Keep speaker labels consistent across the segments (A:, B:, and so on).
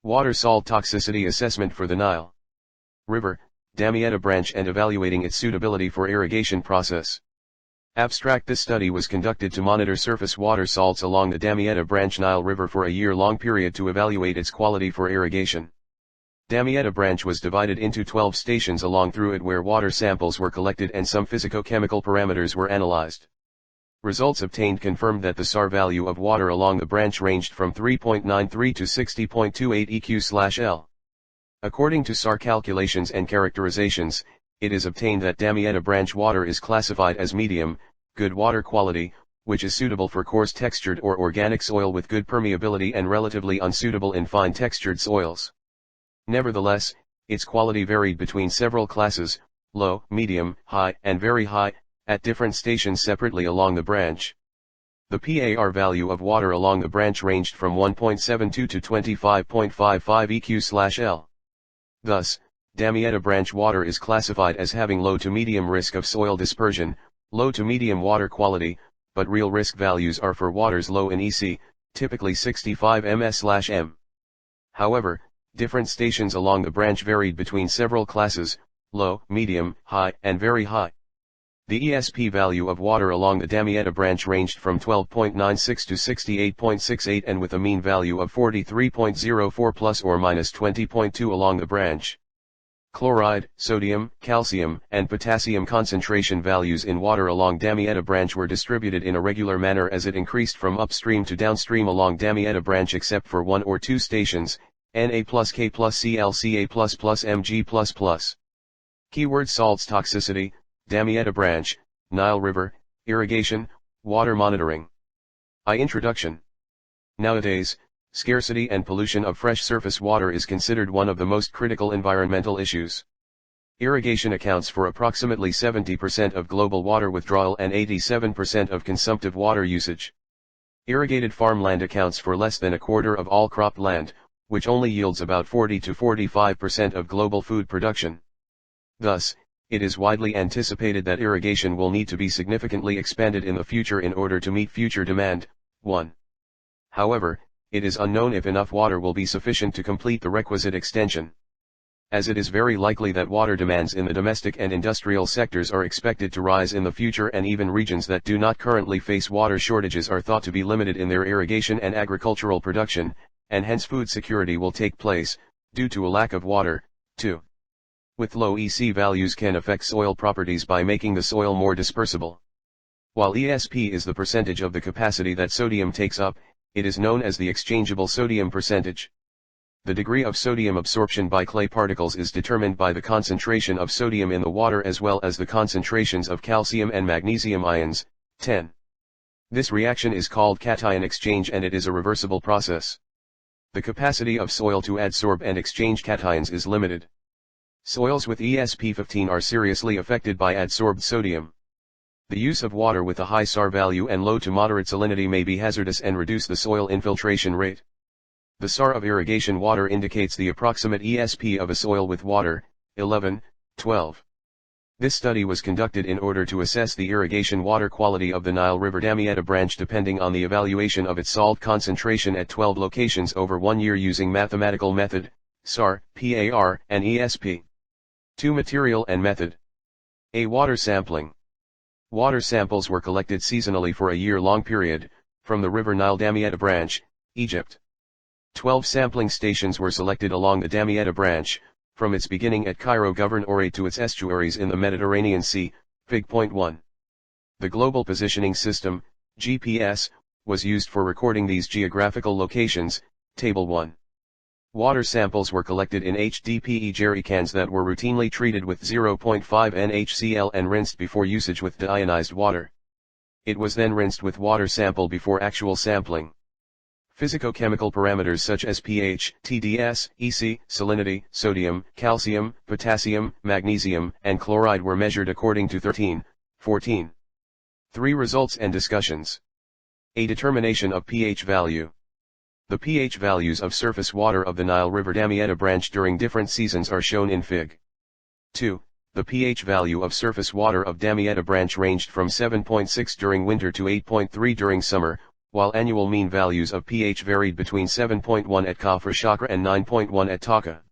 A: Water salt toxicity assessment for the Nile River, Damietta Branch and evaluating its suitability for irrigation process. Abstract: This study was conducted to monitor surface water salts along the Damietta Branch-Nile River for a year-long period to evaluate its quality for irrigation. Damietta Branch was divided into 12 stations along through it where water samples were collected and some physicochemical parameters were analyzed. Results obtained confirmed that the SAR value of water along the branch ranged from 3.93 to 60.28 EQ/L. According to SAR calculations and characterizations, it is obtained that Damietta Branch water is classified as medium, good water quality, which is suitable for coarse textured or organic soil with good permeability and relatively unsuitable in fine textured soils. Nevertheless, its quality varied between several classes, low, medium, high, and very high, at different stations separately along the branch. The PAR value of water along the branch ranged from 1.72 to 25.55 EQ/L. Thus, Damietta Branch water is classified as having low to medium risk of soil dispersion, low to medium water quality, but real risk values are for waters low in EC, typically 65 ms/m. However, different stations along the branch varied between several classes, low, medium, high, and very high. The ESP value of water along the Damietta Branch ranged from 12.96 to 68.68 and with a mean value of 43.04 plus or minus 20.2 along the branch. Chloride, sodium, calcium, and potassium concentration values in water along Damietta Branch were distributed in a regular manner as it increased from upstream to downstream along Damietta Branch except for one or two stations, Na plus K plus Cl Ca plus plus Mg plus plus. Keyword: salts toxicity, Damietta Branch, Nile River, irrigation, water monitoring. Introduction. Nowadays, scarcity and pollution of fresh surface water is considered one of the most critical environmental issues. Irrigation accounts for approximately 70% of global water withdrawal and 87% of consumptive water usage. Irrigated farmland accounts for less than a quarter of all cropped land, which only yields about 40 to 45% of global food production. Thus, it is widely anticipated that irrigation will need to be significantly expanded in the future in order to meet future demand. 1. However, it is unknown if enough water will be sufficient to complete the requisite extension. As it is very likely that water demands in the domestic and industrial sectors are expected to rise in the future, and even regions that do not currently face water shortages are thought to be limited in their irrigation and agricultural production, and hence food security will take place, due to a lack of water. 2. With low EC values can affect soil properties by making the soil more dispersible. While ESP is the percentage of the capacity that sodium takes up, it is known as the exchangeable sodium percentage. The degree of sodium absorption by clay particles is determined by the concentration of sodium in the water as well as the concentrations of calcium and magnesium ions. 10. This reaction is called cation exchange and it is a reversible process. The capacity of soil to adsorb and exchange cations is limited. Soils with ESP15 are seriously affected by adsorbed sodium. The use of water with a high SAR value and low to moderate salinity may be hazardous and reduce the soil infiltration rate. The SAR of irrigation water indicates the approximate ESP of a soil with water, 11, 12. This study was conducted in order to assess the irrigation water quality of the Nile River Damietta Branch depending on the evaluation of its salt concentration at 12 locations over 1 year using mathematical method, SAR, PAR, and ESP. 2. Material and method. A. Water sampling. Water samples were collected seasonally for a year-long period, from the River Nile Damietta Branch, Egypt. 12 sampling stations were selected along the Damietta Branch, from its beginning at Cairo Gouverneur to its estuaries in the Mediterranean Sea, Fig. 1. The Global Positioning System, GPS, was used for recording these geographical locations, Table 1. Water samples were collected in HDPE jerry cans that were routinely treated with 0.5 NaCl and rinsed before usage with deionized water. It was then rinsed with water sample before actual sampling. Physicochemical parameters such as pH, TDS, EC, salinity, sodium, calcium, potassium, magnesium, and chloride were measured according to 13, 14. 3. Results and discussions. A. Determination of pH value. The pH values of surface water of the Nile River Damietta Branch during different seasons are shown in Fig. 2. The pH value of surface water of Damietta Branch ranged from 7.6 during winter to 8.3 during summer, while annual mean values of pH varied between 7.1 at Kafr Shakra and 9.1 at Taka.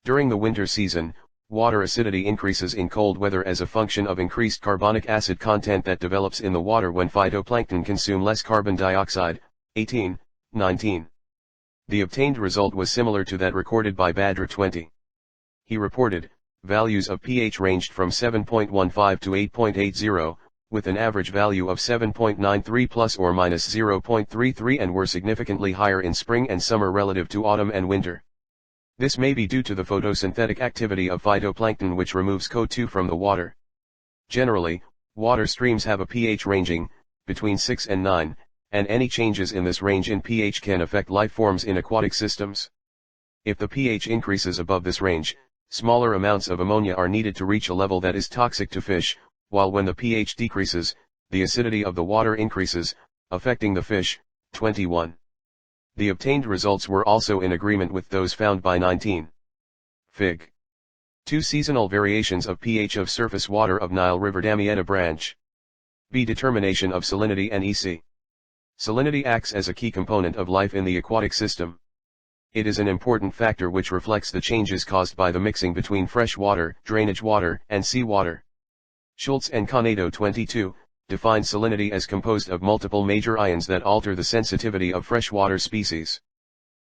A: During the winter season, water acidity increases in cold weather as a function of increased carbonic acid content that develops in the water when phytoplankton consume less carbon dioxide. 1819. The obtained result was similar to that recorded by Badr 20. He reported, values of pH ranged from 7.15 to 8.80, with an average value of 7.93 plus or minus 0.33 and were significantly higher in spring and summer relative to autumn and winter. This may be due to the photosynthetic activity of phytoplankton which removes CO2 from the water. Generally, water streams have a pH ranging between 6 and 9, and any changes in this range in pH can affect life forms in aquatic systems. If the pH increases above this range, smaller amounts of ammonia are needed to reach a level that is toxic to fish, while when the pH decreases, the acidity of the water increases, affecting the fish. 21. The obtained results were also in agreement with those found by 19. Fig. 2 Seasonal variations of pH of surface water of Nile River Damietta Branch. B. Determination of salinity and EC. Salinity acts as a key component of life in the aquatic system. It is an important factor which reflects the changes caused by the mixing between fresh water, drainage water, and seawater. Schultz and Canedo 22, define salinity as composed of multiple major ions that alter the sensitivity of freshwater species.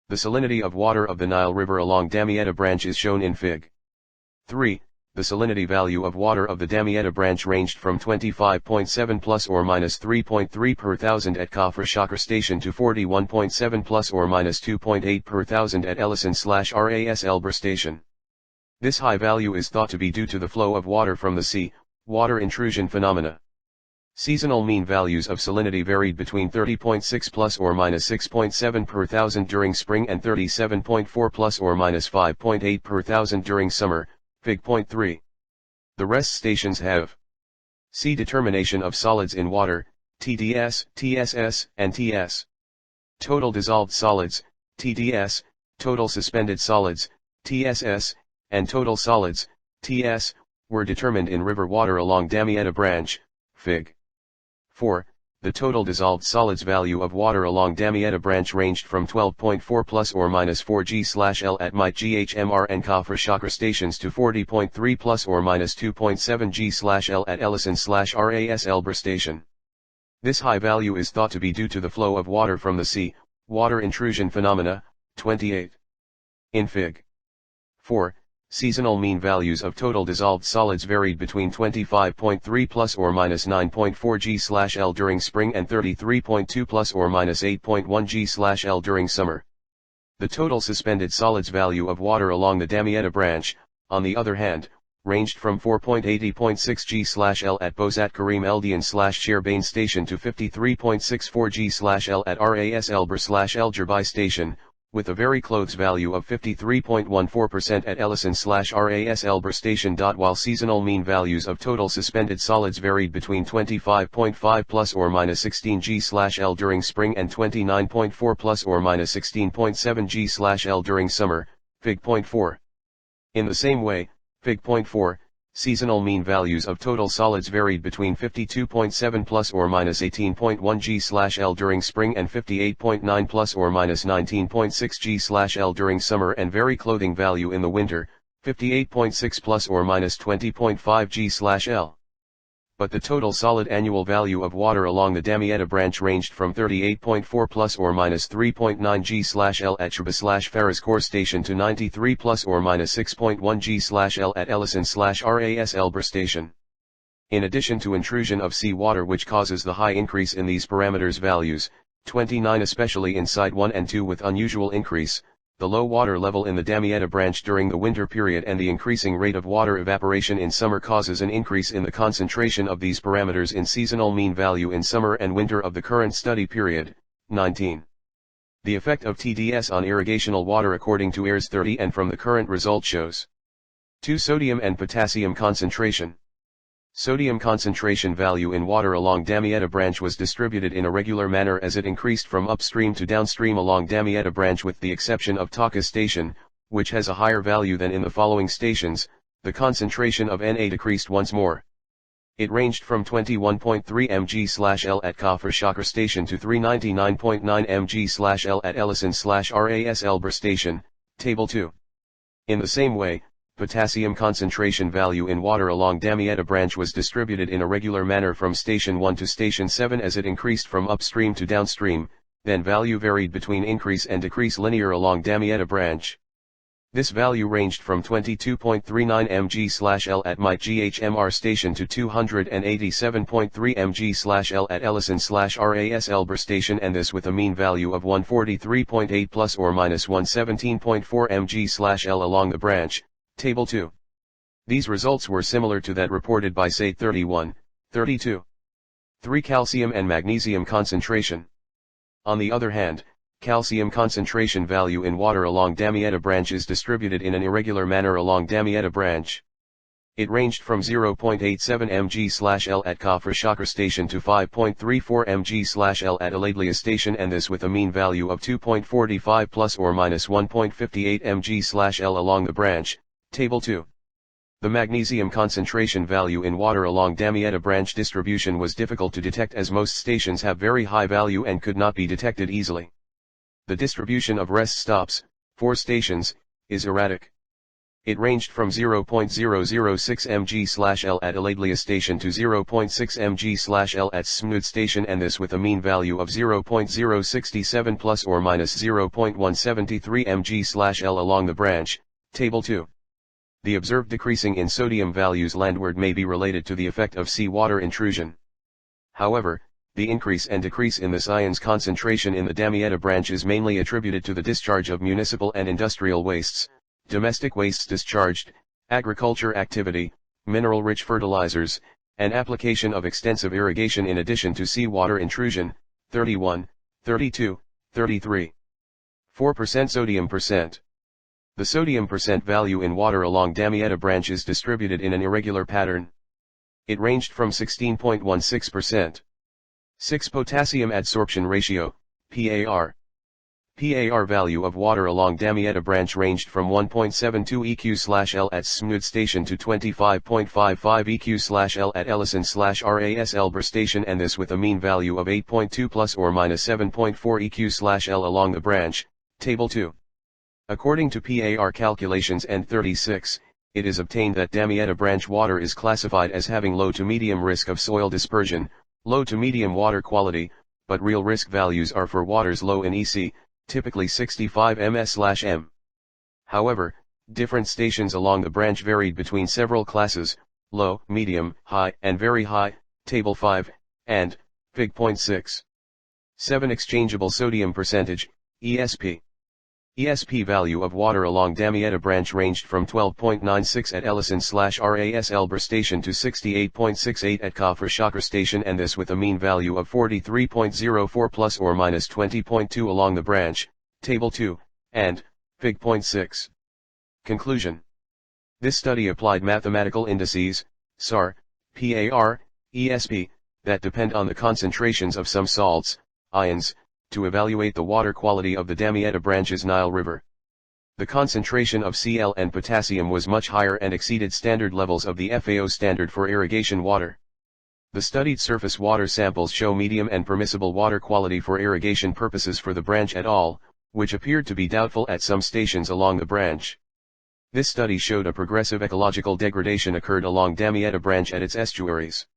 A: The salinity of water of the Nile River along Damietta Branch is shown in Fig. 3. The salinity value of water of the Damietta Branch ranged from 25.7 plus or minus 3.3 per thousand at Kafr Shakra Station to 41.7 plus or minus 2.8 per thousand at Ellison/Ras Elber Station. This high value is thought to be due to the flow of water from the sea, water intrusion phenomena. Seasonal mean values of salinity varied between 30.6 plus or minus 6.7 per thousand during spring and 37.4 plus or minus 5.8 per thousand during summer. Fig. 3. The rest stations have C. Determination of solids in water, TDS, TSS, and TS. Total dissolved solids, TDS, total suspended solids, TSS, and total solids, TS, were determined in river water along Damietta Branch. Fig. 4. The total dissolved solids value of water along Damietta Branch ranged from 12.4 plus or minus 4 G/L at Might GHMR and Kafr Shakra stations to 40.3 plus or minus 2.7 G/L at Ellison/Ras Elber station. This high value is thought to be due to the flow of water from the sea, water intrusion phenomena. 28. In Fig. 4. Seasonal mean values of total dissolved solids varied between 25.3 plus or minus 9.4 G/L during spring and 33.2 plus or minus 8.1 G/L during summer. The total suspended solids value of water along the Damietta Branch, on the other hand, ranged from 4.80.6 G/L at Bozat Karim Eldian/Sherbain station to 53.64 G/L at Ras Elber/El Jerbai station, with a very close value of 53.14% at Ellison/Ras Elber station. While seasonal mean values of total suspended solids varied between 25.5 plus or minus 16 G/L during spring and 29.4 plus or minus 16.7 G/L during summer. Fig. 4. In the same way, Fig. 4, seasonal mean values of total solids varied between 52.7 plus or minus 18.1 G/L during spring and 58.9 plus or minus 19.6 G/L during summer, and very clothing value in the winter, 58.6 plus or minus 20.5 G/L. But the total solid annual value of water along the Damietta Branch ranged from 38.4 plus or minus 3.9 G/L at Shaba/Faras Core Station to 93 plus or minus 6.1 G/L at Ellison/Ras Elber Station. In addition to intrusion of sea water which causes the high increase in these parameters values, 29 especially in Side 1 and 2 with unusual increase, the low water level in the Damietta Branch during the winter period and the increasing rate of water evaporation in summer causes an increase in the concentration of these parameters in seasonal mean value in summer and winter of the current study period. 19. The effect of TDS on irrigational water according to IRS 30 and from the current result shows 2. Sodium and potassium concentration. Sodium concentration value in water along Damietta Branch was distributed in a regular manner as it increased from upstream to downstream along Damietta Branch with the exception of Taka Station, which has a higher value than in the following stations. The concentration of Na decreased once more. It ranged from 21.3 mg/L at Kafr Shakr Station to 399.9 mg/L at Ellison/RAS Elber Station, Table 2. In the same way, potassium concentration value in water along Damietta Branch was distributed in a regular manner from Station 1 to Station 7 as it increased from upstream to downstream, then value varied between increase and decrease linear along Damietta Branch. This value ranged from 22.39 mg/L at my GHMR station to 287.3 mg/L at Ellison/RAS Elber station, and this with a mean value of 143.8 plus or minus 117.4 mg/L along the branch, Table 2. These results were similar to that reported by SAIT 31, 32. 3. Calcium and magnesium concentration. On the other hand, calcium concentration value in water along Damietta Branch is distributed in an irregular manner along Damietta Branch. It ranged from 0.87 mg/L at Kafr Shakr Station to 5.34 mg/L at Aladlia Station, and this with a mean value of 2.45 plus or minus 1.58 mg/L along the branch, Table 2. The magnesium concentration value in water along Damietta Branch distribution was difficult to detect as most stations have very high value and could not be detected easily. The distribution of rest stops, 4 stations, is erratic. It ranged from 0.006 mg/L at Aladlia Station to 0.6 mg/L at Smooth Station, and this with a mean value of 0.067 plus or minus 0.173 mg/L along the branch, Table 2. The observed decreasing in sodium values landward may be related to the effect of seawater intrusion. However, the increase and decrease in the ions concentration in the Damietta Branch is mainly attributed to the discharge of municipal and industrial wastes, domestic wastes discharged, agriculture activity, mineral-rich fertilizers, and application of extensive irrigation in addition to seawater intrusion, 31, 32, 33. 4% sodium percent. The sodium percent value in water along Damietta Branch is distributed in an irregular pattern. It ranged from 16.16%. 6. Potassium adsorption ratio, PAR. PAR value of water along Damietta Branch ranged from 1.72 EQ/L at Smooth Station to 25.55 EQ/L at Ellison/RAS Elber Station, and this with a mean value of 8.2 plus or minus 7.4 EQ/L along the branch, Table 2. According to PAR calculations N36, it is obtained that Damietta Branch water is classified as having low to medium risk of soil dispersion, low to medium water quality, but real risk values are for waters low in EC, typically 65 ms/m. However, different stations along the branch varied between several classes, low, medium, high, and very high, Table 5, and, Fig.6. 7. Exchangeable sodium percentage, ESP. ESP value of water along Damietta Branch ranged from 12.96 at Ellison/RAS Elber Station to 68.68 at Kafr Shakr Station, and this with a mean value of 43.04 plus or minus 20.2 along the branch, Table 2, and, Fig.6. Conclusion. This study applied mathematical indices, SAR, PAR, ESP, that depend on the concentrations of some salts, ions, to evaluate the water quality of the Damietta Branch's Nile River. The concentration of Cl and potassium was much higher and exceeded standard levels of the FAO standard for irrigation water. The studied surface water samples show medium and permissible water quality for irrigation purposes for the branch et al., which appeared to be doubtful at some stations along the branch. This study showed a progressive ecological degradation occurred along Damietta Branch at its estuaries.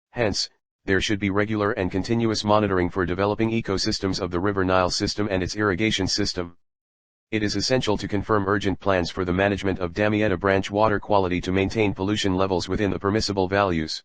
A: Hence, there should be regular and continuous monitoring for developing ecosystems of the River Nile system and its irrigation system. It is essential to confirm urgent plans for the management of Damietta Branch water quality to maintain pollution levels within the permissible values.